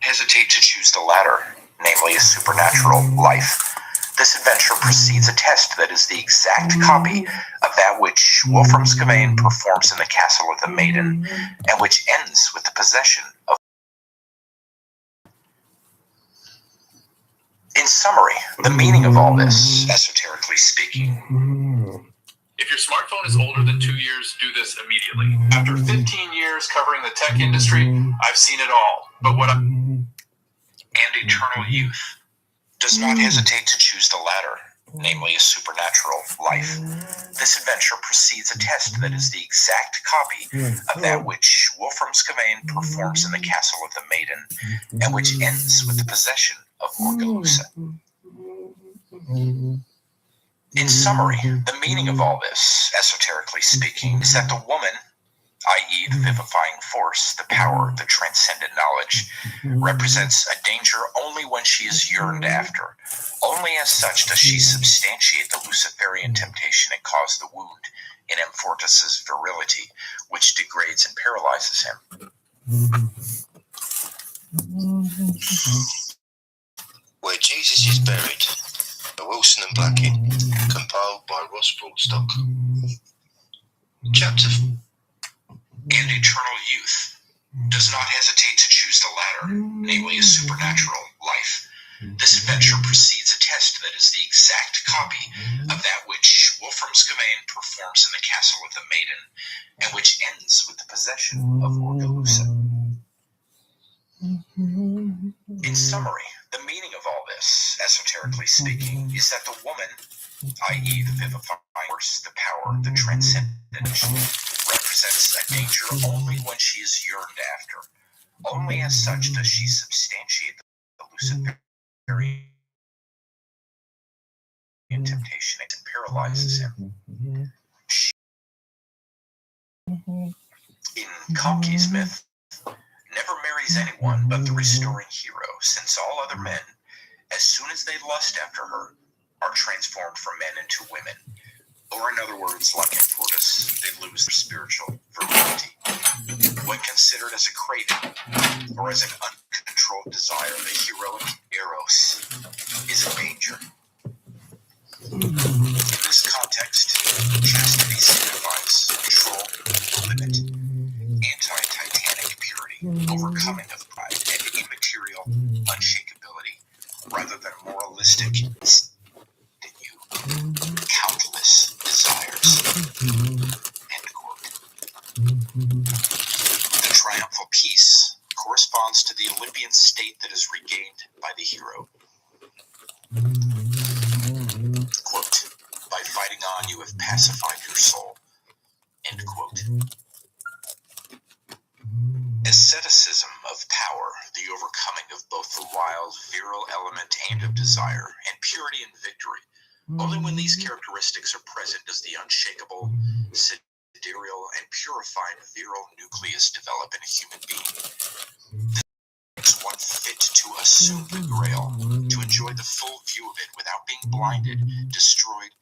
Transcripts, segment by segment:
Hesitate to choose the latter, namely a supernatural life. This adventure precedes a test that is the exact copy of that which Wolfram Scavain performs in the castle of the maiden, and which ends with the possession of. In summary, the meaning of all this, esoterically speaking. If your smartphone is older than 2 years, do this immediately. After 15 years covering the tech industry, I've seen it all. But what and eternal youth does not hesitate to choose the latter, namely a supernatural life. This adventure precedes a test that is the exact copy of that which Wolfram Scavain performs in the castle of the maiden, and which ends with the possession of Morgalusa. In summary, the meaning of all this, esoterically speaking, is that the woman, i.e. the vivifying force, the power, the transcendent knowledge, represents a danger only when she is yearned after. Only as such does she substantiate the Luciferian temptation and cause the wound in Amfortas's virility, which degrades and paralyzes him. Where Jesus is Buried, a Wilson and Blacking, compiled by Ross Broadstock. Chapter And eternal youth does not hesitate to choose the latter, namely a supernatural life. This adventure precedes a test that is the exact copy of that which Wolfram Scavain performs in the castle of the maiden, and which ends with the possession of Morgalusa. In summary, the meaning of all this, esoterically speaking, is that the woman, i.e. the vivifying force, the power, the transcendent, represents a danger only when she is yearned after. Only as such does she substantiate the Luciferian temptation and paralyzes him. In Comte's myth, never marries anyone but the restoring hero, since all other men, as soon as they lust after her, are transformed from men into women. Or in other words, like Amfortas, they lose their spiritual virility. When considered as a craving, or as an uncontrolled desire, the heroic Eros is a danger. In this context, chastity signifies control, limit, anti-titanic purity, overcoming of pride, and immaterial unshakability, rather than moralistic in you, countless desires. End quote. The triumphal peace corresponds to the Olympian state that is regained by the hero. Quote, by fighting on, you have pacified your soul. End quote. Asceticism of power, the overcoming of both the wild, virile element and of desire, and purity and victory. Only when these characteristics are present does the unshakable, sidereal, and purified virile nucleus develop in a human being. This makes one fit to assume the Grail, to enjoy the full view of it without being blinded, destroyed,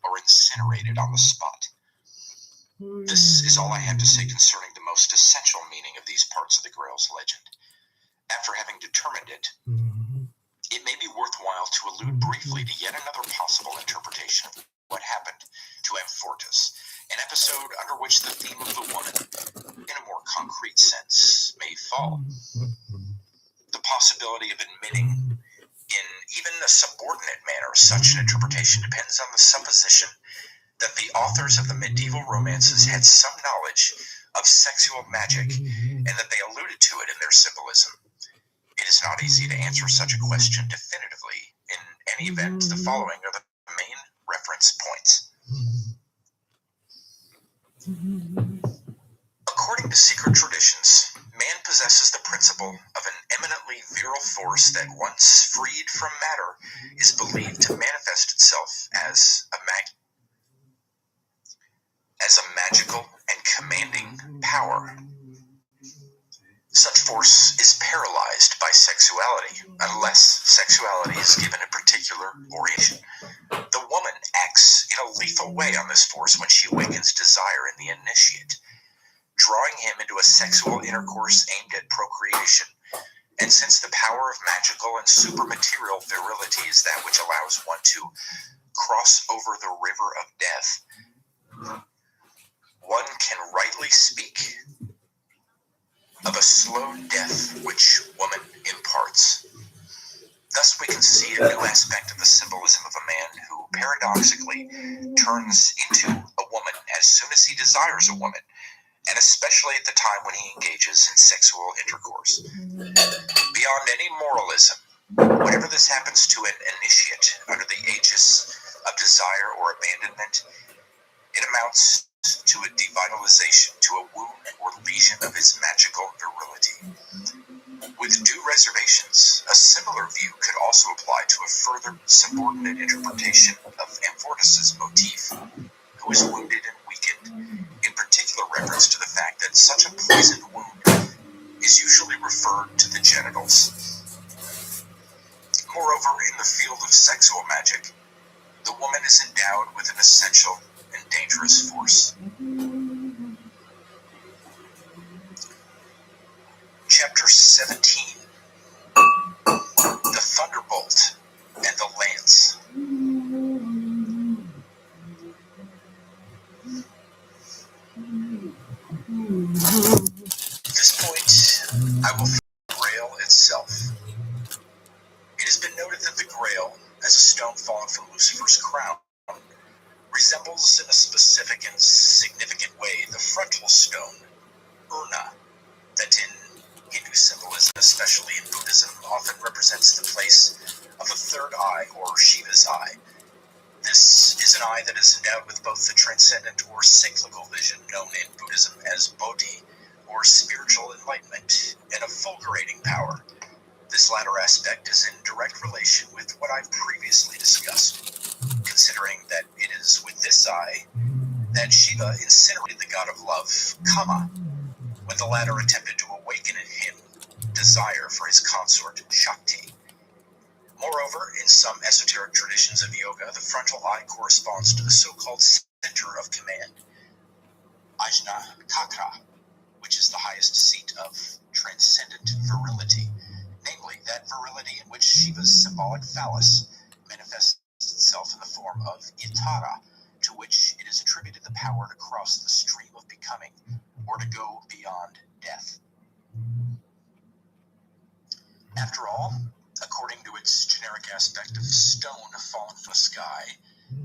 or incinerated on the spot. This is all I have to say concerning the most essential meaning of these parts of the Grail's legend. After having determined it, it may be worthwhile to allude briefly to yet another possible interpretation of what happened to Amfortas, an episode under which the theme of the woman, in a more concrete sense, may fall. The possibility of admitting, in even a subordinate manner, such an interpretation depends on the supposition that the authors of the medieval romances had some knowledge of sexual magic and that they alluded to it in their symbolism. It is not easy to answer such a question definitively. In any event, the following are the main reference points. According to secret traditions, Man possesses the principle of an eminently virile force that, once freed from matter, is believed to manifest itself as a magical and commanding power. Such force is paralyzed by sexuality, unless sexuality is given a particular orientation. The woman acts in a lethal way on this force when she awakens desire in the initiate, drawing him into a sexual intercourse aimed at procreation. And since the power of magical and supermaterial virility is that which allows one to cross over the river of death, one can rightly speak of a slow death which woman imparts. Thus we can see a new aspect of the symbolism of a man who paradoxically turns into a woman as soon as he desires a woman, and especially at the time when he engages in sexual intercourse. Beyond any moralism, whenever this happens to an initiate under the aegis of desire or abandonment, it amounts to a devitalization, to a wound or lesion of his magical virility. With due reservations, a similar view could also apply to a further subordinate interpretation of Amfortas's motif, who is wounded and weakened, in particular reference to the fact that such a poisoned wound is usually referred to the genitals. Moreover, in the field of sexual magic, the woman is endowed with an essential and dangerous force. Chapter 17. The Thunderbolt and the Lance. At this point, I will find the Grail itself. It has been noted that the Grail, as a stone fallen from Lucifer's crown, resembles in a specific and significant way the frontal stone, Urna, that in Hindu symbolism, especially in Buddhism, often represents the place of the third eye, or Shiva's eye. This is an eye that is endowed with both the transcendent or cyclical vision, known in Buddhism as Bodhi, or spiritual enlightenment, and a fulgurating power. This latter aspect is in direct relation with what I've previously discussed, considering that it is with this eye that Shiva incinerated the god of love, Kama, when the latter attempted to awaken in him desire for his consort, Shakti. Moreover, in some esoteric traditions of yoga, the frontal eye corresponds to the so-called center of command, Ajna Chakra, which is the highest seat of transcendent virility, namely that virility in which Shiva's symbolic phallus manifests itself in the form of Itara, to which it is attributed the power to cross the stream of becoming, or to go beyond death. After all, according to its generic aspect of stone fallen from the sky,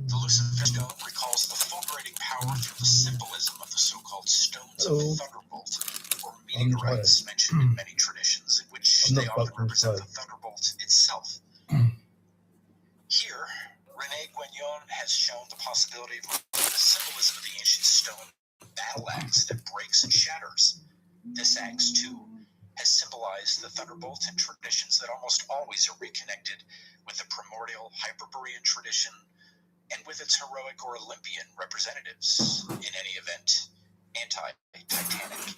the Lucifer stone recalls the fulgurating power through the symbolism of the so-called stones of the thunderbolt, or meteorites mentioned in many traditions, in which they often represent the thunderbolt itself. Here, René Guignon has shown the possibility of the symbolism of the ancient stone battle axe that breaks and shatters. This axe, too, has symbolized the thunderbolt in traditions that almost always are reconnected with the primordial Hyperborean tradition and with its heroic or Olympian representatives, in any event, anti-Titanic.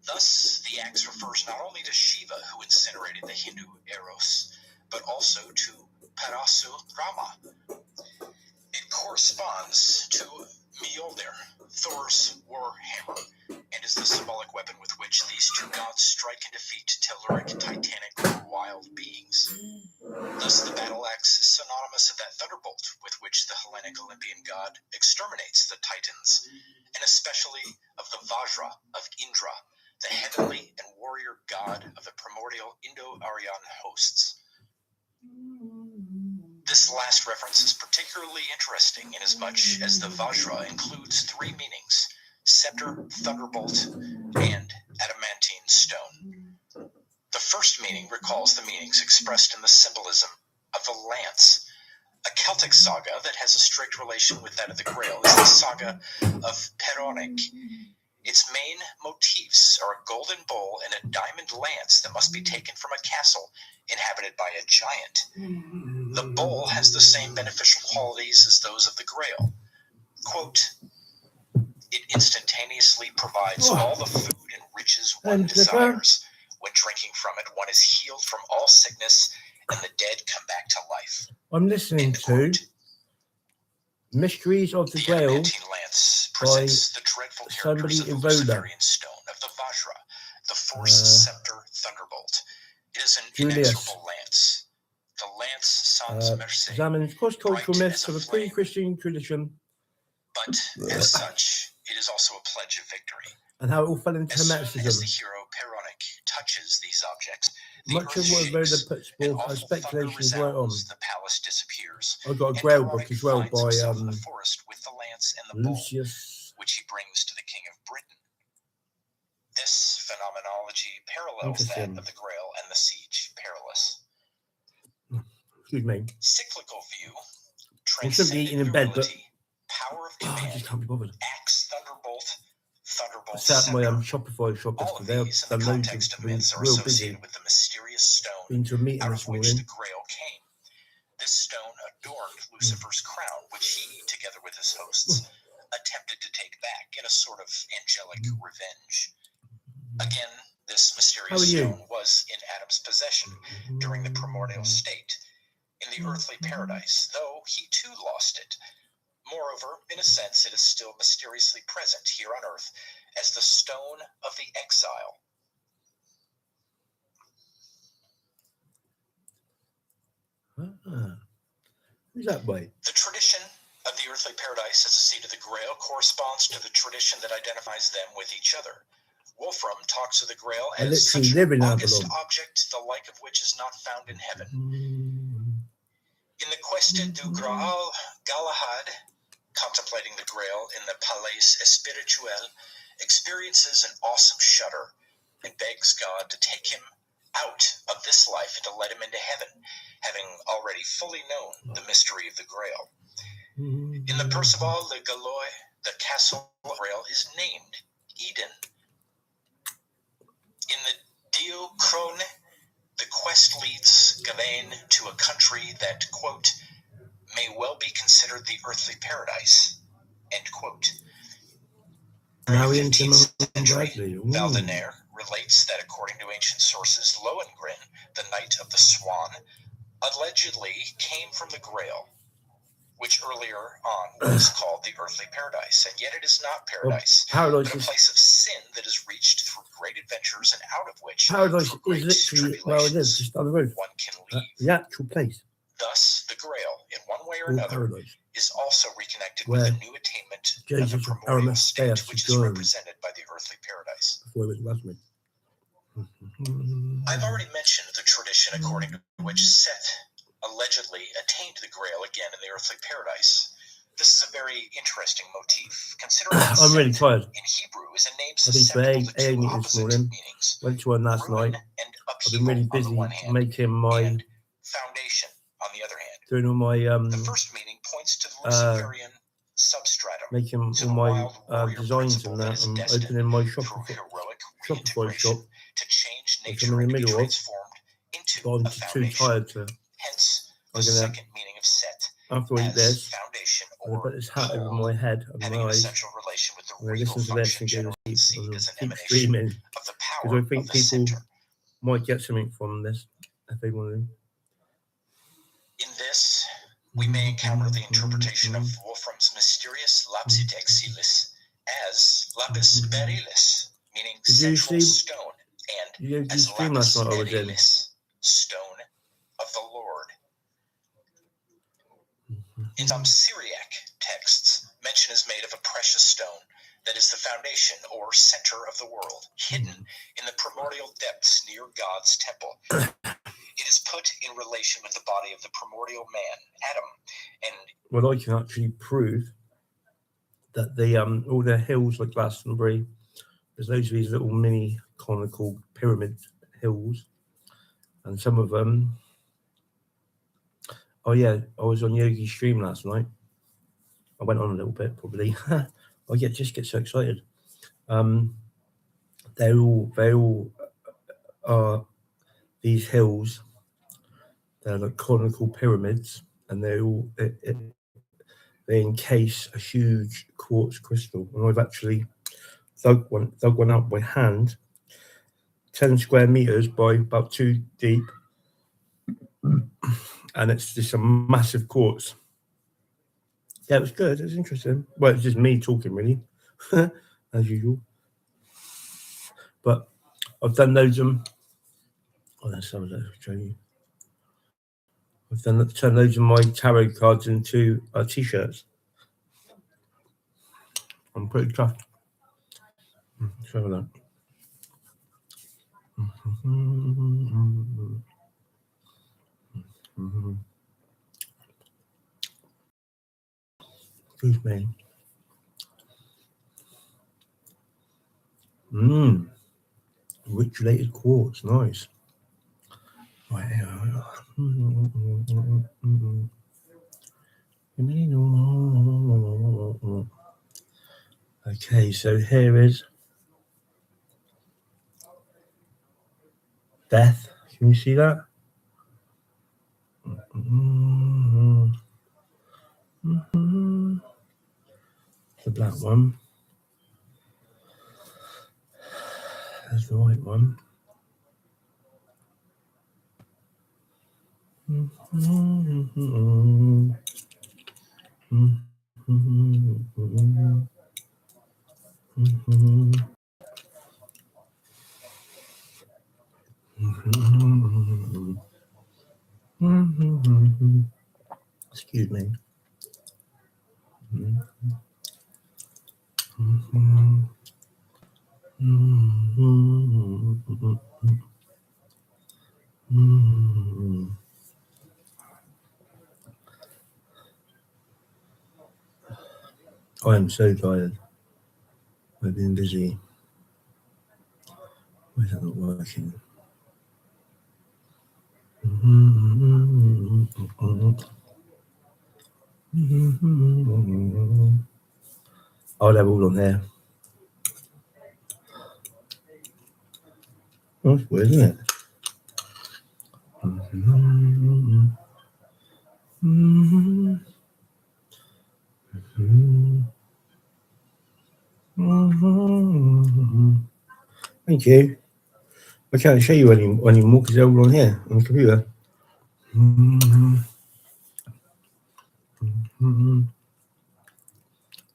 Thus, the axe refers not only to Shiva, who incinerated the Hindu Eros, but also to Parasurama. It corresponds to Mjolnir, Thor's war hammer, and is the symbolic weapon with which these two gods strike and defeat telluric, titanic, or wild beings. Thus, the battle axe is synonymous of that thunderbolt with which the Hellenic Olympian god exterminates the Titans, and especially of the Vajra of Indra, the heavenly and warrior god of the primordial Indo-Aryan hosts. This last reference is particularly interesting inasmuch as the Vajra includes three meanings: scepter, thunderbolt, and adamantine stone. The first meaning recalls the meanings expressed in the symbolism of the lance. A Celtic saga that has a strict relation with that of the Grail is the saga of Peronic, Its main motifs are a golden bowl and a diamond lance that must be taken from a castle inhabited by a giant. The bowl has the same beneficial qualities as those of the Grail. Quote, it instantaneously provides all the food and riches one desires. When drinking from it, one is healed from all sickness, and the dead come back to life. I'm listening to Mysteries of the Grail adamantine lance presents the dreadful characters of the Luciferian stone of the Vajra, the Force Scepter Thunderbolt. It is an inexorable lance. The lance sans mercy, examines cross-cultural myths of a pre-Christian tradition, but as such, it is also a pledge of victory. And how it all fell into as hermeticism. Soon as the hero Peronic touches these objects, much of what Voda puts forth as speculation is right on. The palace disappears. I've got a Grail book as well by the forest with the lance and the Lucius, bowl, which he brings to the king of Britain. This phenomenology parallels that of the Grail and the Siege Perilous. Excuse me. Cyclical view. I should be eating in bed, but power of command, I just can't be bothered. Axe Thunderbolt. I set up my Shopify shop yesterday. They're loaded to be real busy. With the mysterious stone into a meeting out this of which morning. the Grail came. This stone adorned Lucifer's crown, which he, together with his hosts, attempted to take back in a sort of angelic revenge. Again, this mysterious stone was in Adam's possession during the primordial state, in the earthly paradise, though he too lost it. Moreover, in a sense, it is still mysteriously present here on earth as the stone of the exile. Who's that way? The tradition of the earthly paradise as a seat of the Grail corresponds to the tradition that identifies them with each other. Wolfram talks of the Grail as such an august object, the like of which is not found in heaven. In the Queste du Graal, Galahad, contemplating the Grail in the Palais Espirituel, experiences an awesome shudder and begs God to take him out of this life and to let him into heaven, having already fully known the mystery of the Grail. In the Percival le Galois, the castle Grail is named Eden. In the Dio Crone, the quest leads Gawain to a country that, quote, may well be considered the earthly paradise, end quote. During the 15th century, Valdenaire relates that according to ancient sources, Lohengrin, the Knight of the Swan, allegedly came from the Grail, which earlier on was called the earthly paradise, and yet it is not paradise, but a place of sin that is reached through great adventures and out of which paradise is literally, well, it is just down the road. One can leave. The actual place. Thus, the Grail, in one way or another, is also reconnected where with the new attainment Jesus of the primordial state, which is represented by the earthly paradise. I've already mentioned the tradition according to which Seth allegedly attained the Grail again in the earthly paradise. This is a very interesting motif, considering that I'm really tired. In Hebrew is a name susceptible to two opposite meanings. Went to one last night. I've been really busy making my foundation on the other hand. Doing all my the first meaning points to the Luciferian substratum, making all my designs and that, and opening my Shopify shop, to change which nature I'm in the and be middle of, transformed into but I'm a too foundation. tired to. Hence, the I'm gonna, second meaning of set after I eat this, foundation, I'm gonna put this hat over my head and having my an eyes. essential relation with the I'm gonna regal listen to this function and go generally to sleep conceived and as an keep emanation streaming, of the power because I think of the people center. might get something from this if they want to. In this, we may encounter the interpretation of Wolfram's mysterious lapsit exilis as lapis berylis, meaning central stone, and as lapis berylis, stone of the Lord. In some Syriac texts, mention is made of a precious stone that is the foundation or center of the world, hidden in the primordial depths near God's temple. It is put in relation with the body of the primordial man, Adam, and well, I can actually prove that the all the hills like Glastonbury, there's loads of these little mini conical pyramid hills, and some of them. Oh yeah, I was on Yogi's stream last night. I went on a little bit, probably. I just get so excited. They all are these hills. They're like conical pyramids, and they encase a huge quartz crystal. And I've actually dug one up by hand, 10 square meters by about 2 deep, and it's just a massive quartz. Yeah, it was good. It was interesting. Well, it's just me talking, really, as usual. But I've done loads of them. Oh, that's some of those. I'll show you. I've turned loads of my tarot cards into t-shirts. I'm pretty tough. Let's have a look. Excuse me. Rich-related quartz, nice. Right here. Okay, so here is death. Can you see that? The black one. That's the white one. Excuse me. I am so tired. I've been busy. Why is that not working? I'll have all on there. Oh, that's weird, isn't it? Thank you. I can't show you anymore because they're all on here on the computer.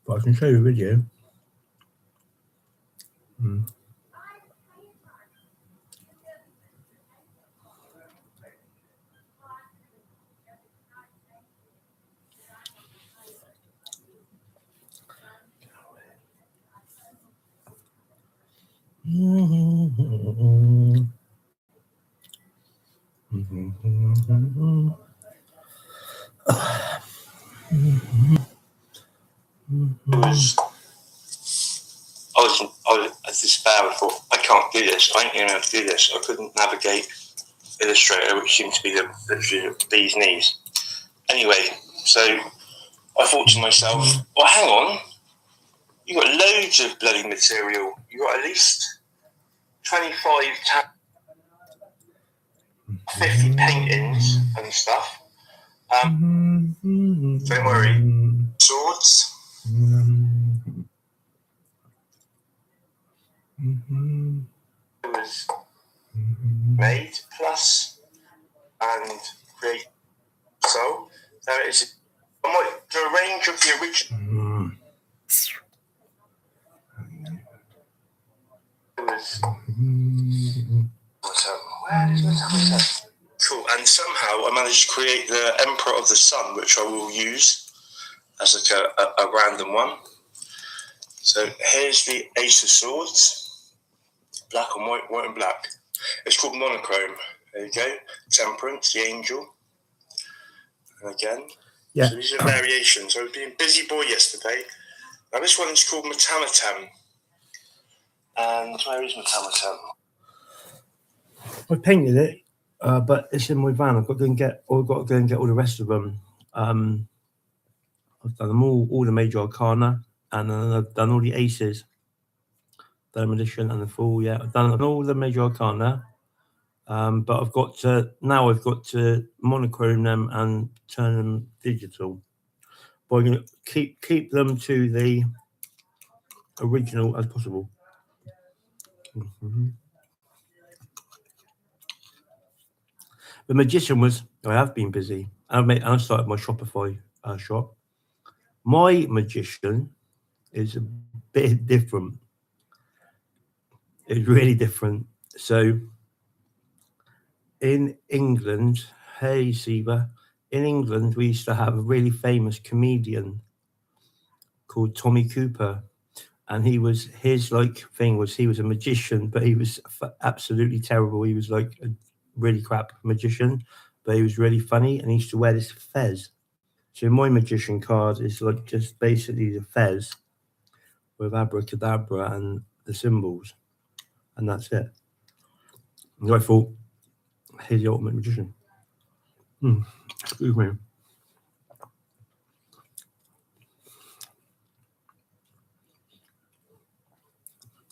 But I can show you a video. I was despair. I thought, I can't do this. I ain't going to be able to do this. I couldn't navigate Illustrator, which seemed to be literally the bee's knees. Anyway, so I thought to myself, well, hang on. You've got loads of bloody material. You've got at least 25 50 paintings and stuff. Don't worry. Swords. It was made plus and create. So there is a range of the original. It was. Where is my Cool, and somehow I managed to create the Emperor of the Sun, which I will use as like a random one. So here's the Ace of Swords, black and white, white and black. It's called monochrome. There you go. Temperance, the angel. And again. Yeah. So these are variations. I was being busy boy yesterday. Now this one is called Matamatam. And where is Matamatam? I painted it, but it's in my van. I've got to go and get all the rest of them. I've done them all the major arcana, and then I've done all the aces. the magician and the fool. Yeah, I've done all the major arcana. But I've got to monochrome them and turn them digital. But I'm going to keep them to the original as possible. The magician was. I have been busy. I started my Shopify shop. My magician is a bit different. It's really different. So in England, hey Siva, in England we used to have a really famous comedian called Tommy Cooper, and his thing was he was a magician, but he was absolutely terrible. He was like a really crap magician, but he was really funny, and he used to wear this fez. So my magician card is like just basically the fez with abracadabra and the symbols, and that's it. And I thought, here's the ultimate magician. Excuse me.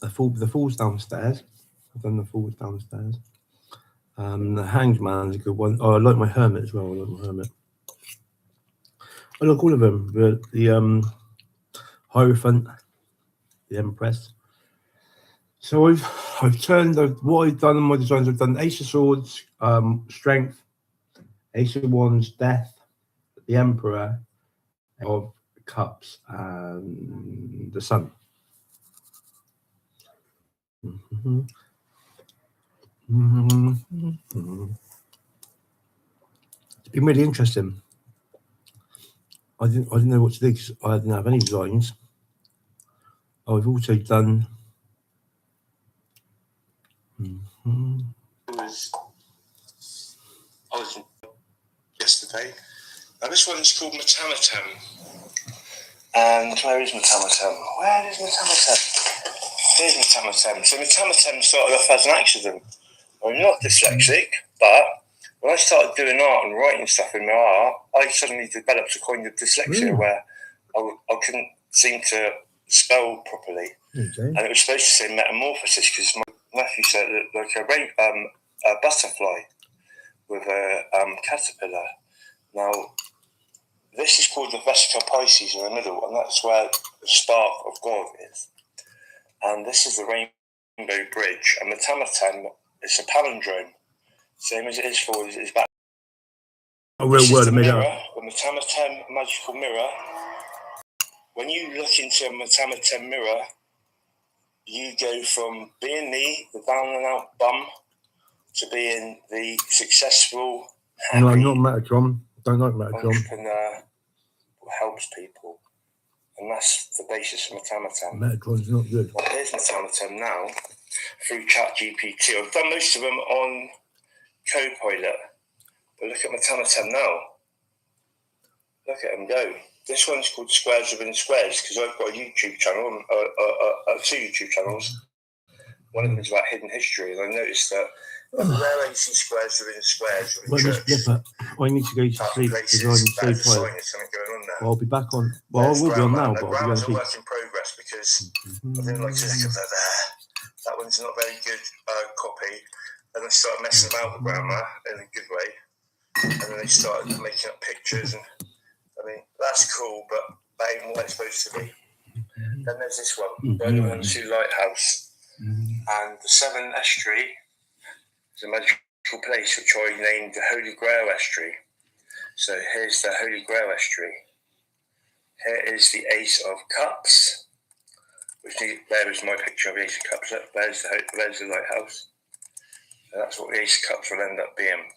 The fool's downstairs. I've done the fool's downstairs. The hanged man's a good one. Oh, I like my hermit as well. I like all of them. The Hierophant, the Empress. So I've turned what I've done in my designs. I've done Ace of Swords, Strength, Ace of Wands, Death, the Emperor of Cups, and the Sun. It's been really interesting. I didn't know what to do because I didn't have any designs. I've also done. I was yesterday. Now this one's called Matamatam. And where is Matamatam? Where is Matamatam? Here's Matamatam. So Matamatam started off as an accident. I'm not dyslexic, but when I started doing art and writing stuff in my art, I suddenly developed a kind of dyslexia where I couldn't seem to spell properly. Okay. And it was supposed to say metamorphosis because my nephew said it looked like a butterfly with a caterpillar. Now, this is called the Vesica Pisces in the middle, and that's where the spark of God is. And this is the Rainbow Bridge, and Matamatam is a palindrome, same as it is for is back. A real word I made up. The Matamatam magical mirror. When you look into a Matamatam mirror, you go from being the down and out bum to being the successful, happy, no, I'm not Metatron. Don't like Metatron. Entrepreneur who helps people. And that's the basis of Matamatam. Metatron's not good. Well, here's Matamatam now through ChatGPT. I've done most of them on Copilot. But look at Matamatam now. Look at them go. This one's called Squares Within Squares because I've got a YouTube channel, two YouTube channels. One of them is about hidden history, and I noticed that where I see squares within squares with church, I need to go to sleep because I'm so tired. I'll be back on. Well, I will be on now, but I'll be going to sleep. Work in progress because I didn't like to look at that there. That one's not very good copy. And I started messing about with grandma in a good way. And then they started making up pictures. And I mean, that's cool, but that ain't what it's supposed to be. Then there's this one, Birmingham Sea Lighthouse. And the Severn Estuary is a magical place which I named the Holy Grail Estuary. So here's the Holy Grail Estuary. Here is the Ace of Cups. There is my picture of the Ace of Cups. There's the lighthouse. So that's what the Ace of Cups will end up being.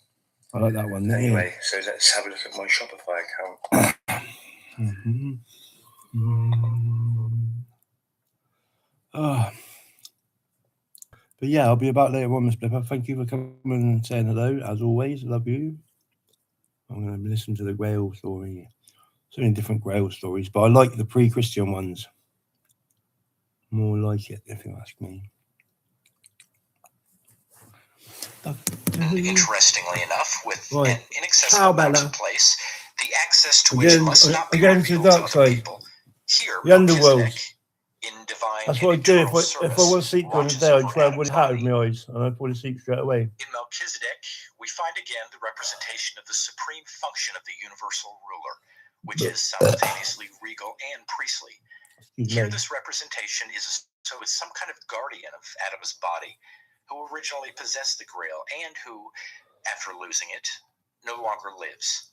I like that one. Anyway, so let's have a look at my Shopify account. But yeah, I'll be about later on, Miss Blipper. Thank you for coming and saying hello. As always, love you. I'm going to listen to the Grail story. So many different Grail stories, but I like the pre-Christian ones. More like it, if you ask me. Interestingly enough, with an inaccessible place, the access to which again, must not be again to the dark side. people. Here, the underworld. in divine That's and what I do. eternal If I service, want to seek God in the watches day, I over just wear a Adam's woolly hat over body. my eyes and I fall asleep straight away. In Melchizedek, we find again the representation of the supreme function of the universal ruler, which is simultaneously regal and priestly. Excuse Here, me. this representation is so it's some kind of guardian of Adam's body, who originally possessed the Grail and who, after losing it, no longer lives.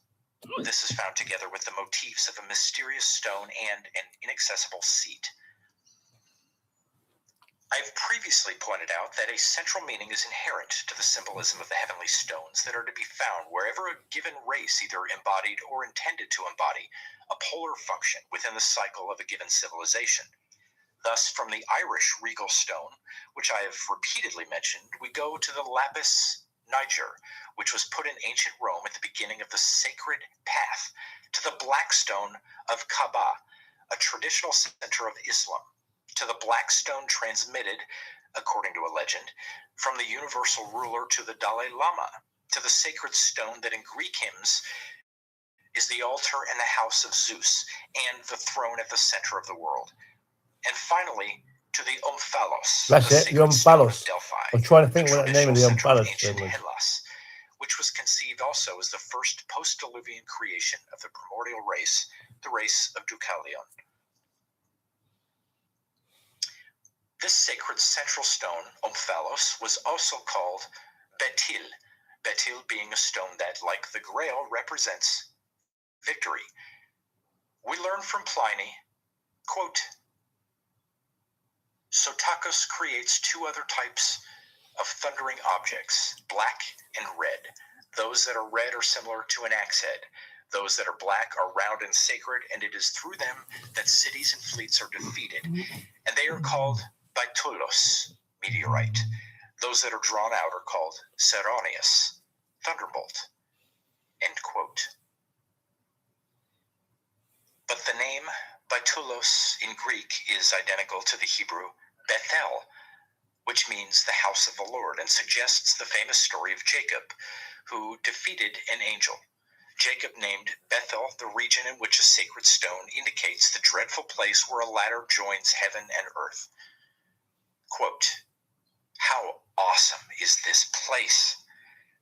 This is found together with the motifs of a mysterious stone and an inaccessible seat. I've previously pointed out that a central meaning is inherent to the symbolism of the heavenly stones that are to be found wherever a given race either embodied or intended to embody a polar function within the cycle of a given civilization. Thus, from the Irish regal stone, which I have repeatedly mentioned, we go to the lapis niger, which was put in ancient Rome at the beginning of the sacred path, to the black stone of Kaaba, a traditional center of Islam, to the black stone transmitted, according to a legend, from the universal ruler to the Dalai Lama, to the sacred stone that in Greek hymns is the altar and the house of Zeus, and the throne at the center of the world. And finally, to the omphalos, That's the it, the sacred stone of omphalos. Delphi, I'm trying to the think what the name of traditional the center of omphalos ancient thing was. Hellas, which was conceived also as the first post-Diluvian creation of the primordial race, the race of Deucalion. This sacred central stone, omphalos, was also called betil, betil being a stone that, like the Grail, represents victory. We learn from Pliny, quote, Sotakos creates two other types of thundering objects, black and red. Those that are red are similar to an axe head. Those that are black are round and sacred, and it is through them that cities and fleets are defeated. And they are called Baitulos, meteorite. Those that are drawn out are called Seronius, thunderbolt. End quote. But the name Baitulos in Greek is identical to the Hebrew Bethel, which means the house of the Lord, and suggests the famous story of Jacob, who defeated an angel. Jacob named Bethel the region in which a sacred stone indicates the dreadful place where a ladder joins heaven and earth. Quote, how awesome is this place?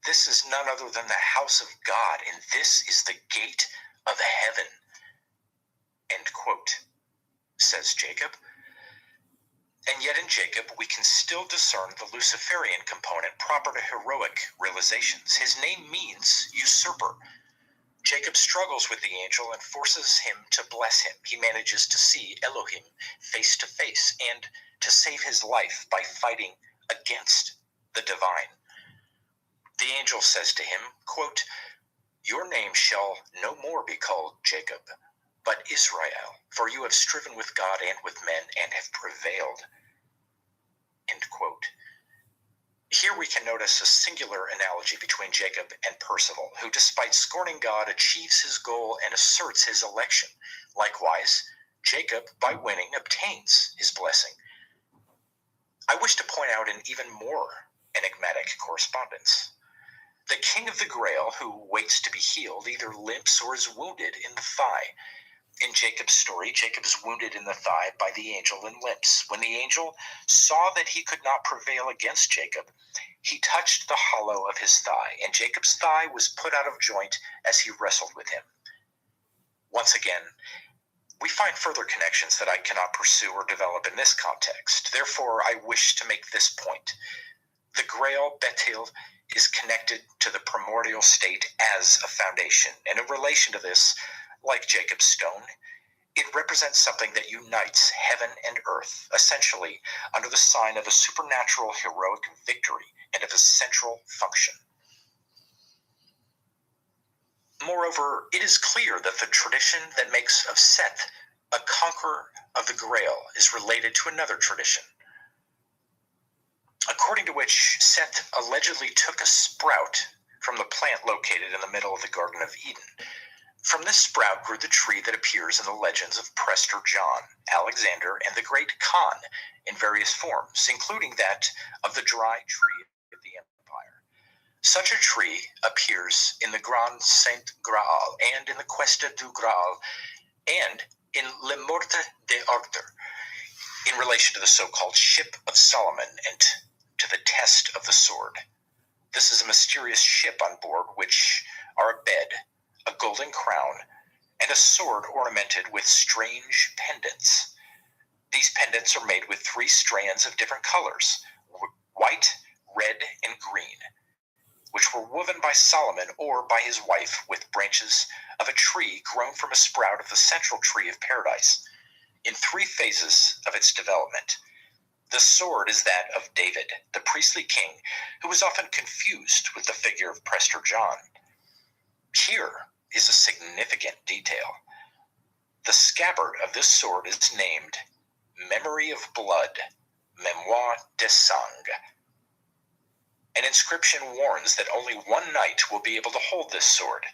This is none other than the house of God, and this is the gate of heaven. End quote, says Jacob. And yet in Jacob, we can still discern the Luciferian component proper to heroic realizations. His name means usurper. Jacob struggles with the angel and forces him to bless him. He manages to see Elohim face to face and to save his life by fighting against the divine. The angel says to him, quote, your name shall no more be called Jacob, but Israel, for you have striven with God and with men and have prevailed. End quote. Here we can notice a singular analogy between Jacob and Percival, who despite scorning God achieves his goal and asserts his election. Likewise, Jacob, by winning, obtains his blessing. I wish to point out an even more enigmatic correspondence. The king of the Grail, who waits to be healed, either limps or is wounded in the thigh. In Jacob's story, Jacob is wounded in the thigh by the angel and limps. When the angel saw that he could not prevail against Jacob, he touched the hollow of his thigh, and Jacob's thigh was put out of joint as he wrestled with him. Once again, we find further connections that I cannot pursue or develop in this context. Therefore, I wish to make this point. The Grail, Betil, is connected to the primordial state as a foundation, and in relation to this, like Jacob's stone, it represents something that unites heaven and earth, essentially under the sign of a supernatural heroic victory and of a central function. Moreover, it is clear that the tradition that makes of Seth a conqueror of the Grail is related to another tradition, according to which Seth allegedly took a sprout from the plant located in the middle of the Garden of Eden. From this sprout grew the tree that appears in the legends of Prester John, Alexander, and the Great Khan in various forms, including that of the dry tree of the empire. Such a tree appears in the Grand Saint Graal and in the Cuesta du Graal and in Le Morte de Arthur. in relation to the so-called Ship of Solomon and to the test of the sword. This is a mysterious ship on board which are a bed, a golden crown, and a sword ornamented with strange pendants. These pendants are made with 3 strands of different colors, white, red, and green, which were woven by Solomon or by his wife with branches of a tree grown from a sprout of the central tree of paradise, in 3 phases of its development. The sword is that of David, the priestly king, who was often confused with the figure of Prester John. Here is a significant detail. The scabbard of this sword is named Memory of Blood, Mémoire de Sang. An inscription warns that only one knight will be able to hold this sword.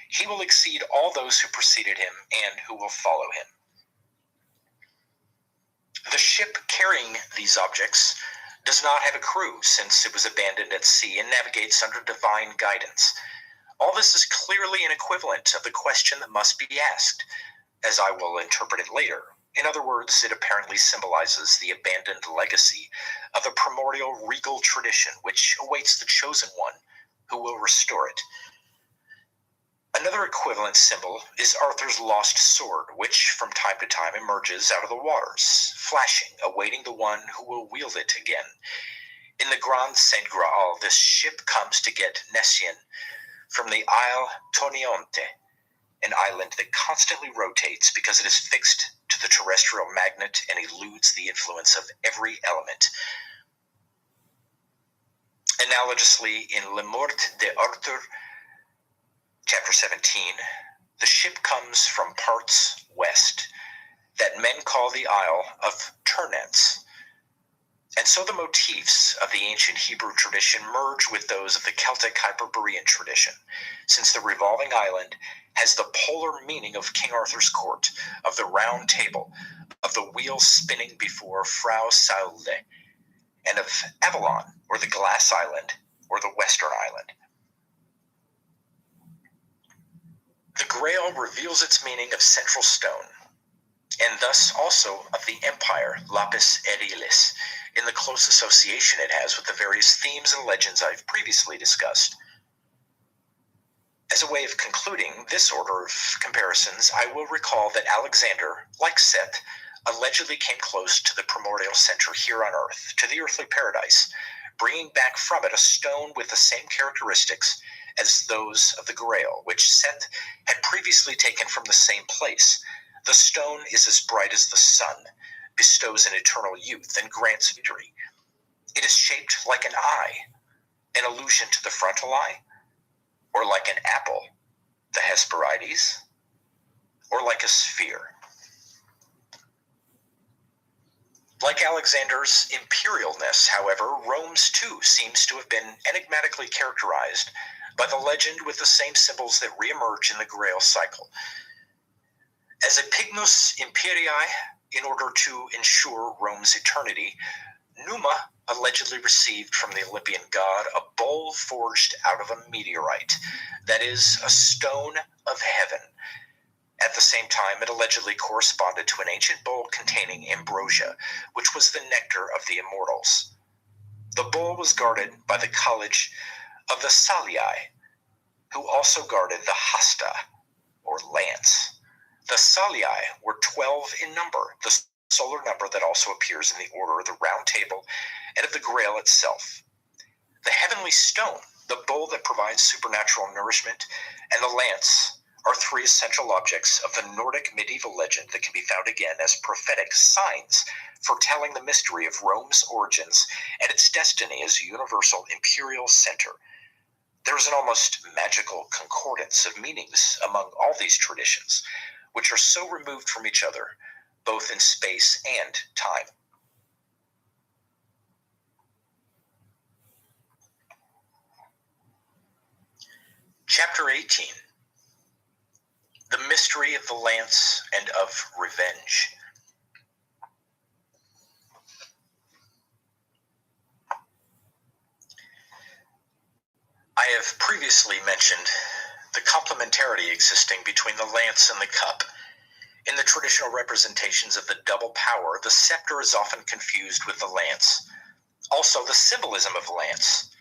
He will exceed all those who preceded him and who will follow him. The ship carrying these objects does not have a crew, since it was abandoned at sea and navigates under divine guidance. All this is clearly an equivalent of the question that must be asked, as I will interpret it later. In other words, it apparently symbolizes the abandoned legacy of a primordial regal tradition which awaits the chosen one who will restore it. Another equivalent symbol is Arthur's lost sword, which from time to time emerges out of the waters, flashing, awaiting the one who will wield it again. In the Grand Saint Graal, this ship comes to get Nessian from the Isle Tonionte, an island that constantly rotates because it is fixed to the terrestrial magnet and eludes the influence of every element. Analogously, in Le Mort d'Arthur, Chapter 17, the ship comes from parts west that men call the Isle of Turnants. And so the motifs of the ancient Hebrew tradition merge with those of the Celtic Hyperborean tradition, since the revolving island has the polar meaning of King Arthur's court, of the round table, of the wheel spinning before Frau Saule, and of Avalon, or the glass island, or the western island. The Grail reveals its meaning of central stone, and thus also of the empire, lapis erilis, in the close association it has with the various themes and legends I've previously discussed. As a way of concluding this order of comparisons, I will recall that Alexander, like Seth, allegedly came close to the primordial center here on Earth, to the earthly paradise, bringing back from it a stone with the same characteristics as those of the Grail, which Seth had previously taken from the same place. The stone is as bright as the sun, bestows an eternal youth, and grants victory. It is shaped like an eye, an allusion to the frontal eye, or like an apple, the Hesperides, or like a sphere. Like Alexander's imperialness, however, Rome's too seems to have been enigmatically characterized by the legend with the same symbols that reemerge in the Grail cycle. As a Pignus Imperii, in order to ensure Rome's eternity, Numa allegedly received from the Olympian god a bowl forged out of a meteorite, that is, a stone of heaven. At the same time, it allegedly corresponded to an ancient bowl containing ambrosia, which was the nectar of the immortals. The bowl was guarded by the college of the Salii, who also guarded the hasta, or lance. The Salii were 12 in number, the solar number that also appears in the order of the round table and of the Grail itself. The heavenly stone, the bowl that provides supernatural nourishment, and the lance are 3 essential objects of the Nordic medieval legend that can be found again as prophetic signs foretelling the mystery of Rome's origins and its destiny as a universal imperial center. There is an almost magical concordance of meanings among all these traditions, which are so removed from each other, both in space and time. Chapter 18. The Mystery of the Lance and of Revenge. I have previously mentioned the complementarity existing between the lance and the cup. In the traditional representations of the double power, the scepter is often confused with the lance. Also, the symbolism of the lance,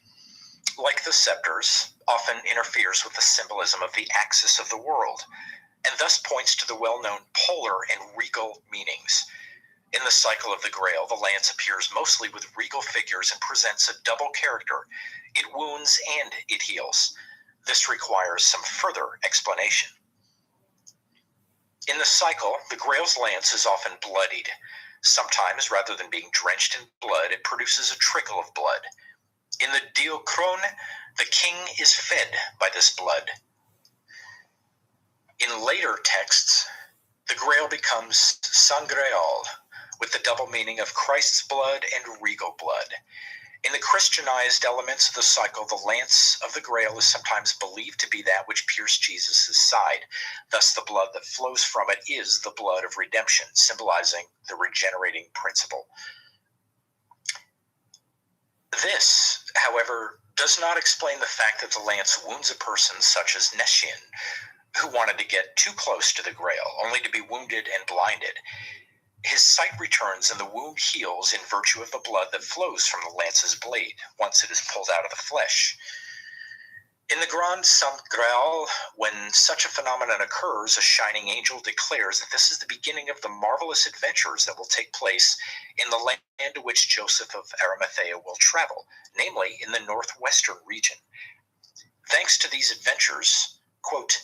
like the scepters, often interferes with the symbolism of the axis of the world, and thus points to the well-known polar and regal meanings. In the cycle of the Grail, the lance appears mostly with regal figures and presents a double character. It wounds and it heals. This requires some further explanation. In the cycle, the Grail's lance is often bloodied. Sometimes, rather than being drenched in blood, it produces a trickle of blood. In the Diochrone, the king is fed by this blood. In later texts, the Grail becomes sangreal, with the double meaning of Christ's blood and regal blood. In the Christianized elements of the cycle, the lance of the Grail is sometimes believed to be that which pierced Jesus' side. Thus, the blood that flows from it is the blood of redemption, symbolizing the regenerating principle. This, however, does not explain the fact that the lance wounds a person such as Nessian, who wanted to get too close to the Grail, only to be wounded and blinded. His sight returns and the wound heals in virtue of the blood that flows from the lance's blade once it is pulled out of the flesh. In the Grand Saint Graal, when such a phenomenon occurs, a shining angel declares that this is the beginning of the marvelous adventures that will take place in the land to which Joseph of Arimathea will travel, namely in the northwestern region. Thanks to these adventures, quote,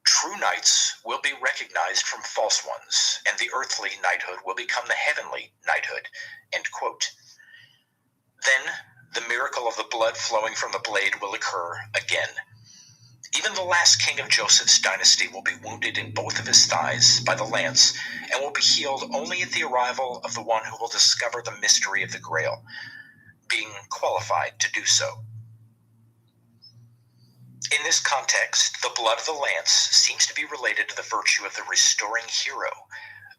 true knights will be recognized from false ones, and the earthly knighthood will become the heavenly knighthood, end quote. Then, the miracle of the blood flowing from the blade will occur again. Even the last king of Joseph's dynasty will be wounded in both of his thighs by the lance, and will be healed only at the arrival of the one who will discover the mystery of the Grail, being qualified to do so. In this context, the blood of the lance seems to be related to the virtue of the restoring hero.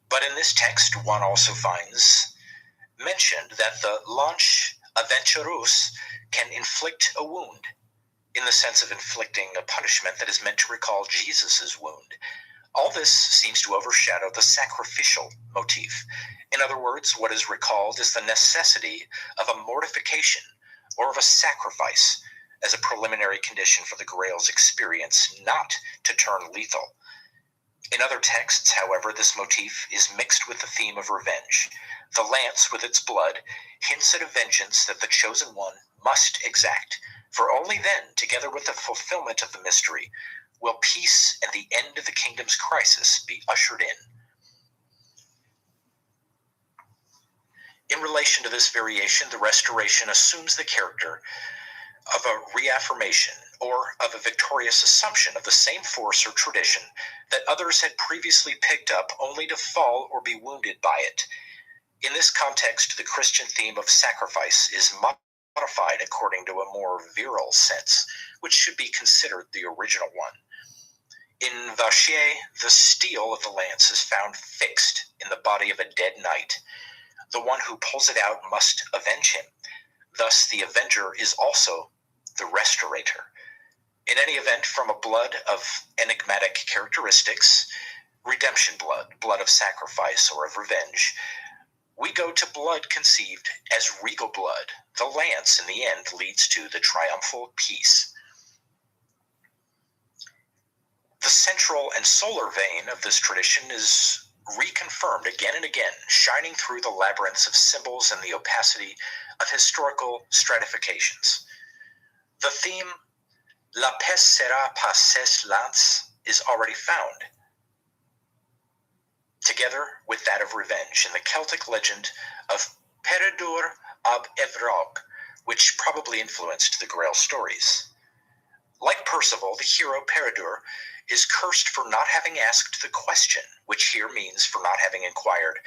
But in this text, one also finds mentioned that the lance aventurus can inflict a wound, in the sense of inflicting a punishment that is meant to recall Jesus' wound. All this seems to overshadow the sacrificial motif. In other words, what is recalled is the necessity of a mortification or of a sacrifice as a preliminary condition for the Grail's experience not to turn lethal. In other texts, however, this motif is mixed with the theme of revenge. The lance, with its blood, hints at a vengeance that the chosen one must exact, for only then, together with the fulfillment of the mystery, will peace and the end of the kingdom's crisis be ushered in. In relation to this variation, the restoration assumes the character of a reaffirmation or of a victorious assumption of the same force or tradition that others had previously picked up only to fall or be wounded by it. In this context, the Christian theme of sacrifice is modified according to a more virile sense, which should be considered the original one. In Vachier, the steel of the lance is found fixed in the body of a dead knight. The one who pulls it out must avenge him. Thus, the avenger is also the restorator. In any event, from a blood of enigmatic characteristics, redemption blood, blood of sacrifice or of revenge, we go to blood conceived as regal blood. The lance, in the end, leads to the triumphal peace. The central and solar vein of this tradition is reconfirmed again and again, shining through the labyrinths of symbols and the opacity of historical stratifications. The theme, La paix sera par ses lances, is already found, together with that of revenge, in the Celtic legend of Peredur ab Evrog, which probably influenced the Grail stories. Like Percival, the hero Peredur is cursed for not having asked the question, which here means for not having inquired,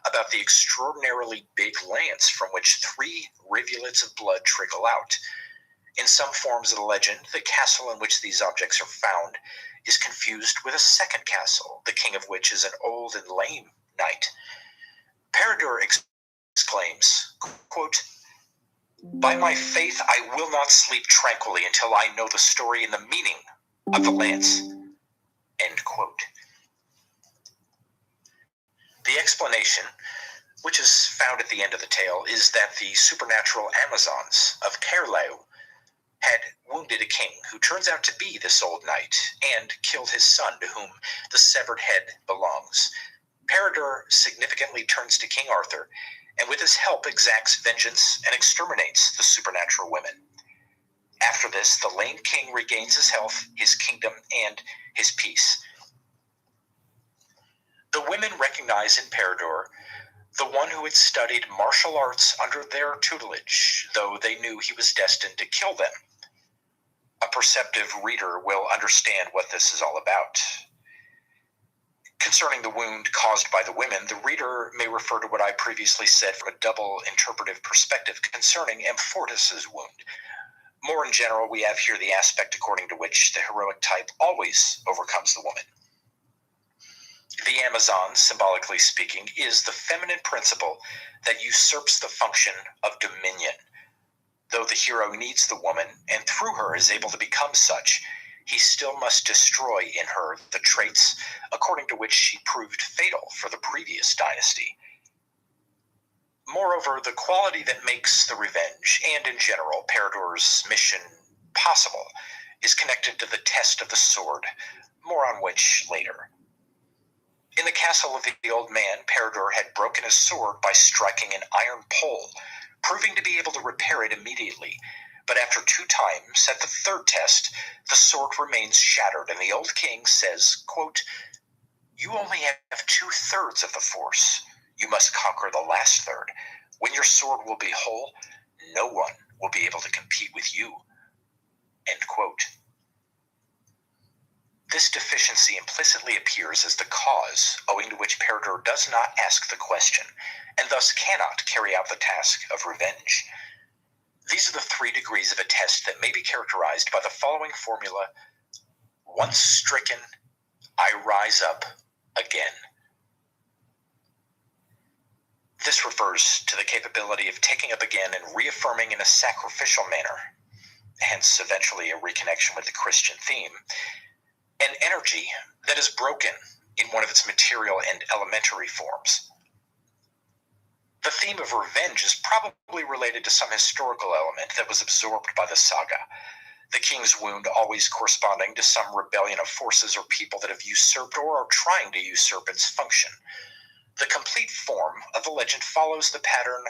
about the extraordinarily big lance from which 3 rivulets of blood trickle out. In some forms of the legend, the castle in which these objects are found is confused with a second castle, the king of which is an old and lame knight. Peredur exclaims, quote, by my faith, I will not sleep tranquilly until I know the story and the meaning of the lance, end quote. explanation, which is found at the end of the tale, is that the supernatural Amazons of Caerlew had wounded a king who turns out to be this old knight and killed his son, to whom the severed head belongs. Peredur significantly turns to King Arthur and with his help exacts vengeance and exterminates the supernatural women. After this, the lame king regains his health, his kingdom, and his peace. The women recognize in Peredur the one who had studied martial arts under their tutelage, though they knew he was destined to kill them. A perceptive reader will understand what this is all about. Concerning the wound caused by the women, the reader may refer to what I previously said from a double interpretive perspective concerning Amfortas's wound. More in general, we have here the aspect according to which the heroic type always overcomes the woman. The Amazon, symbolically speaking, is the feminine principle that usurps the function of dominion. Though the hero needs the woman, and through her is able to become such, he still must destroy in her the traits according to which she proved fatal for the previous dynasty. Moreover, the quality that makes the revenge, and in general Peredur's mission, possible, is connected to the test of the sword, more on which later. In the castle of the old man, Peredur had broken his sword by striking an iron pole, proving to be able to repair it immediately. But after 2 times, at the 3rd test, the sword remains shattered, and the old king says, quote, "You only have 2/3 of the force. You must conquer the last third. When your sword will be whole, no one will be able to compete with you." End quote. This deficiency implicitly appears as the cause owing to which Peredur does not ask the question, and thus cannot carry out the task of revenge. These are the 3 degrees of a test that may be characterized by the following formula: once stricken, I rise up again. This refers to the capability of taking up again and reaffirming in a sacrificial manner, hence eventually a reconnection with the Christian theme, an energy that is broken in one of its material and elementary forms. The theme of revenge is probably related to some historical element that was absorbed by the saga, the king's wound always corresponding to some rebellion of forces or people that have usurped or are trying to usurp its function. The complete form of the legend follows the pattern: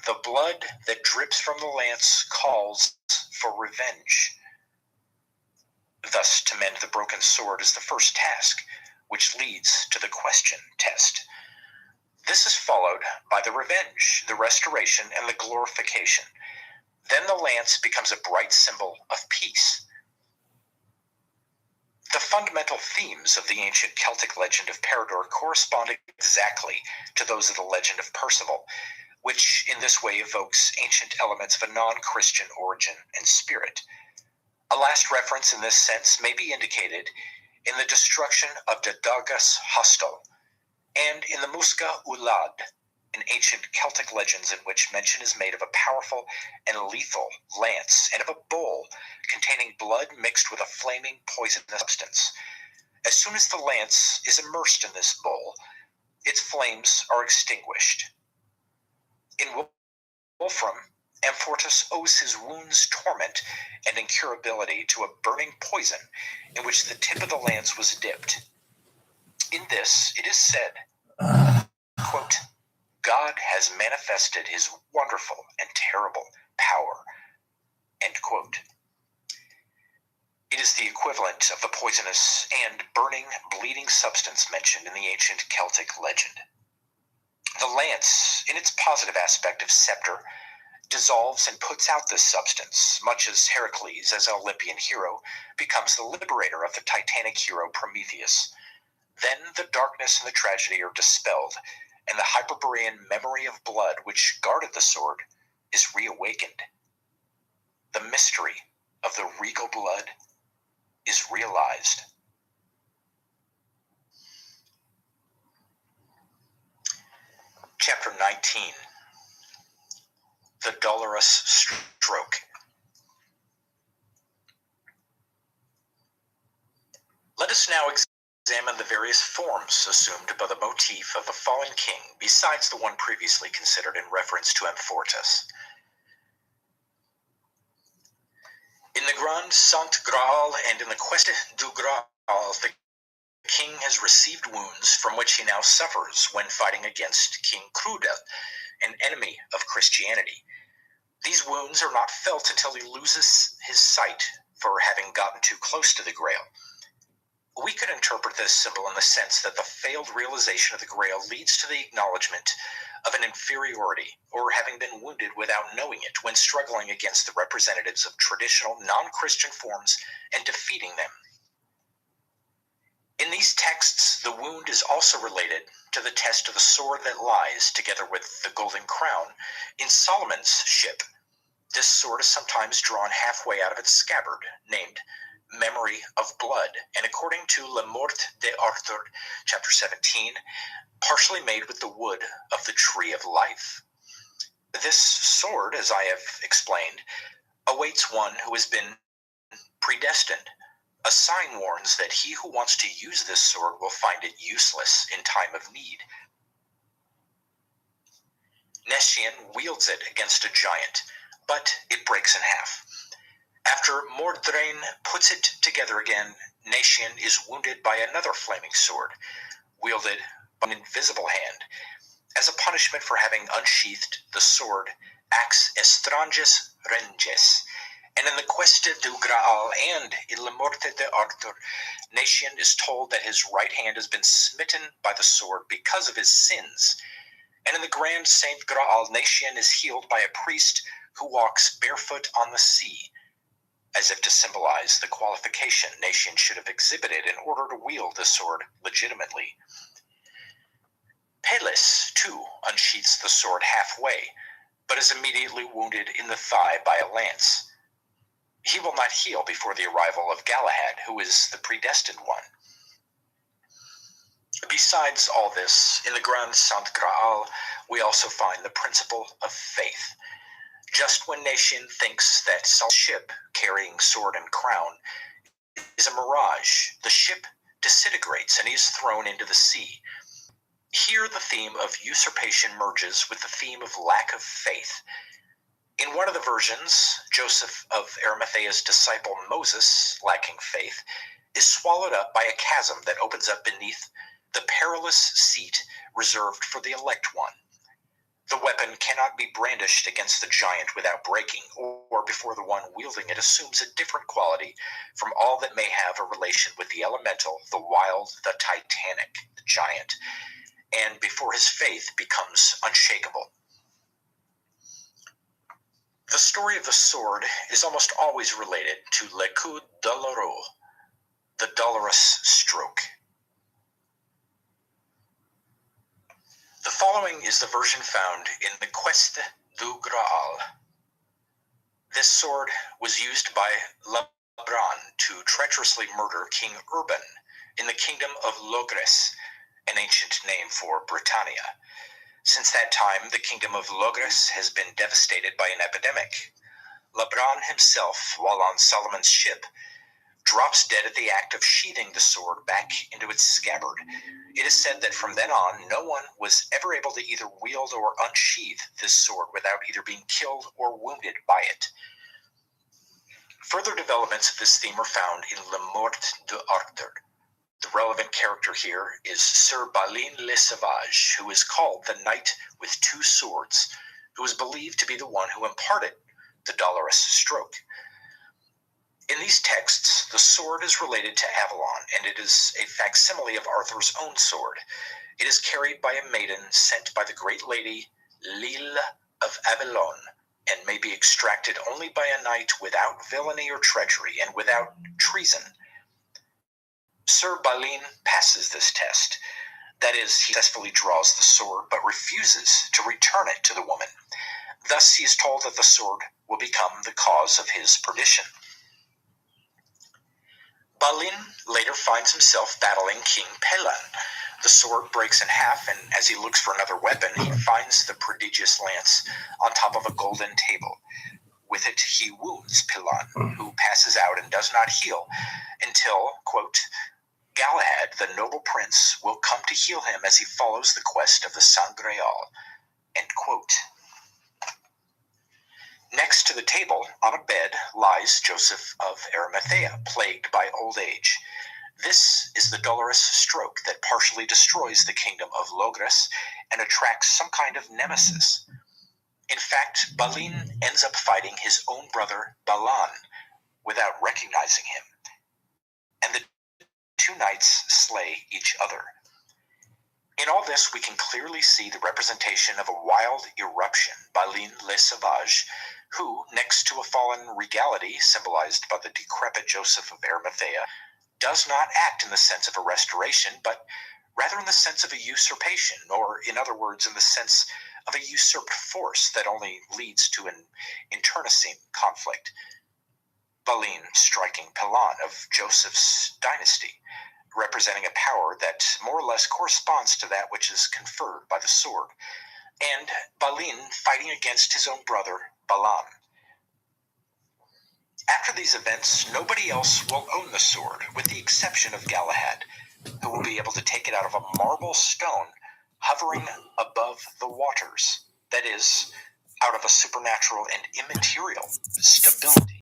the blood that drips from the lance calls for revenge. Thus, to mend the broken sword is the first task, which leads to the question test. This is followed by the revenge, the restoration, and the glorification. Then the lance becomes a bright symbol of peace. The fundamental themes of the ancient Celtic legend of Peredur correspond exactly to those of the legend of Percival, which in this way evokes ancient elements of a non-Christian origin and spirit. A last reference in this sense may be indicated in the destruction of the Dagas hostel, and in the Musca Ulad, in ancient Celtic legends in which mention is made of a powerful and lethal lance and of a bowl containing blood mixed with a flaming poisonous substance. As soon as the lance is immersed in this bowl, its flames are extinguished. In Wolfram, Amfortas owes his wound's torment and incurability to a burning poison in which the tip of the lance was dipped. In this, it is said, quote, "God has manifested his wonderful and terrible power," end quote. It is the equivalent of the poisonous and burning, bleeding substance mentioned in the ancient Celtic legend. The lance, in its positive aspect of scepter, dissolves and puts out this substance, much as Heracles, as an Olympian hero, becomes the liberator of the Titanic hero Prometheus. Then the darkness and the tragedy are dispelled, and the Hyperborean memory of blood which guarded the sword is reawakened. The mystery of the regal blood is realized. Chapter 19. The Dolorous Stroke. Let us now examine examine the various forms assumed by the motif of the fallen king besides the one previously considered in reference to Amfortas. In the Grand Saint Graal and in the Quest du Graal, the king has received wounds from which he now suffers when fighting against King Crudel, an enemy of Christianity. These wounds are not felt until he loses his sight for having gotten too close to the Grail. We could interpret this symbol in the sense that the failed realization of the Grail leads to the acknowledgement of an inferiority, or having been wounded without knowing it when struggling against the representatives of traditional non-Christian forms and defeating them. In these texts, the wound is also related to the test of the sword that lies, together with the golden crown, in Solomon's ship. This sword is sometimes drawn halfway out of its scabbard, named Memory of Blood, and according to Le Mort d'Arthur, chapter 17, partially made with the wood of the Tree of Life. This sword, as I have explained, awaits one who has been predestined. A sign warns that he who wants to use this sword will find it useless in time of need. Nessian wields it against a giant, but it breaks in half. After Mordrain puts it together again, Nessian is wounded by another flaming sword, wielded by an invisible hand, as a punishment for having unsheathed the sword Ax Estranges Renges. And in the Quest du Graal and in La Morte d'Arthur, Nessian is told that his right hand has been smitten by the sword because of his sins. And in the Grand Saint Graal, Nessian is healed by a priest who walks barefoot on the sea, as if to symbolize the qualification Nessian should have exhibited in order to wield the sword legitimately. Pelis, too, unsheaths the sword halfway, but is immediately wounded in the thigh by a lance. He will not heal before the arrival of Galahad, who is the predestined one. Besides all this, in the Grand Saint Graal, we also find the principle of faith. Just when Nessian thinks that Saul's ship carrying sword and crown is a mirage, the ship disintegrates and he is thrown into the sea. Here the theme of usurpation merges with the theme of lack of faith. In one of the versions, Joseph of Arimathea's disciple Moses, lacking faith, is swallowed up by a chasm that opens up beneath the perilous seat reserved for the elect one. The weapon cannot be brandished against the giant without breaking, or before the one wielding it assumes a different quality from all that may have a relation with the elemental, the wild, the titanic, the giant, and before his faith becomes unshakable. The story of the sword is almost always related to le coup douloureux, the dolorous stroke. The following is the version found in the Quest du Graal. This sword was used by Labran to treacherously murder King Urban in the kingdom of Logres, an ancient name for Britannia. Since that time, the kingdom of Logres has been devastated by an epidemic. Labran himself, while on Solomon's ship, drops dead at the act of sheathing the sword back into its scabbard. It is said that from then on, no one was ever able to either wield or unsheath this sword without either being killed or wounded by it. Further developments of this theme are found in Le Mort d'Arthur. The relevant character here is Sir Balin le Sauvage, who is called the Knight with Two Swords, who is believed to be the one who imparted the dolorous stroke. In these texts, the sword is related to Avalon, and it is a facsimile of Arthur's own sword. It is carried by a maiden sent by the great lady Lille of Avalon, and may be extracted only by a knight without villainy or treachery, and without treason. Sir Balin passes this test. That is, he successfully draws the sword, but refuses to return it to the woman. Thus, he is told that the sword will become the cause of his perdition. Balin later finds himself battling King Pelan. The sword breaks in half, and as he looks for another weapon, he finds the prodigious lance on top of a golden table. With it, he wounds Pelan, who passes out and does not heal until, quote, Galahad, that the noble prince will come to heal him as he follows the quest of the Sangreal. End quote. Next to the table, on a bed, lies Joseph of Arimathea, plagued by old age. This is the dolorous stroke that partially destroys the kingdom of Logres and attracts some kind of nemesis. In fact, Balin ends up fighting his own brother, Balan, without recognizing him. And the two knights slay each other. In all this, we can clearly see the representation of a wild eruption, Balin le Sauvage, who, next to a fallen regality symbolized by the decrepit Joseph of Arimathea, does not act in the sense of a restoration, but rather in the sense of a usurpation, or in other words, in the sense of a usurped force that only leads to an internecine conflict. Balin striking Pelon of Joseph's dynasty, representing a power that more or less corresponds to that which is conferred by the sword, and Balin fighting against his own brother, Balan. After these events, nobody else will own the sword, with the exception of Galahad, who will be able to take it out of a marble stone hovering above the waters, that is, out of a supernatural and immaterial stability.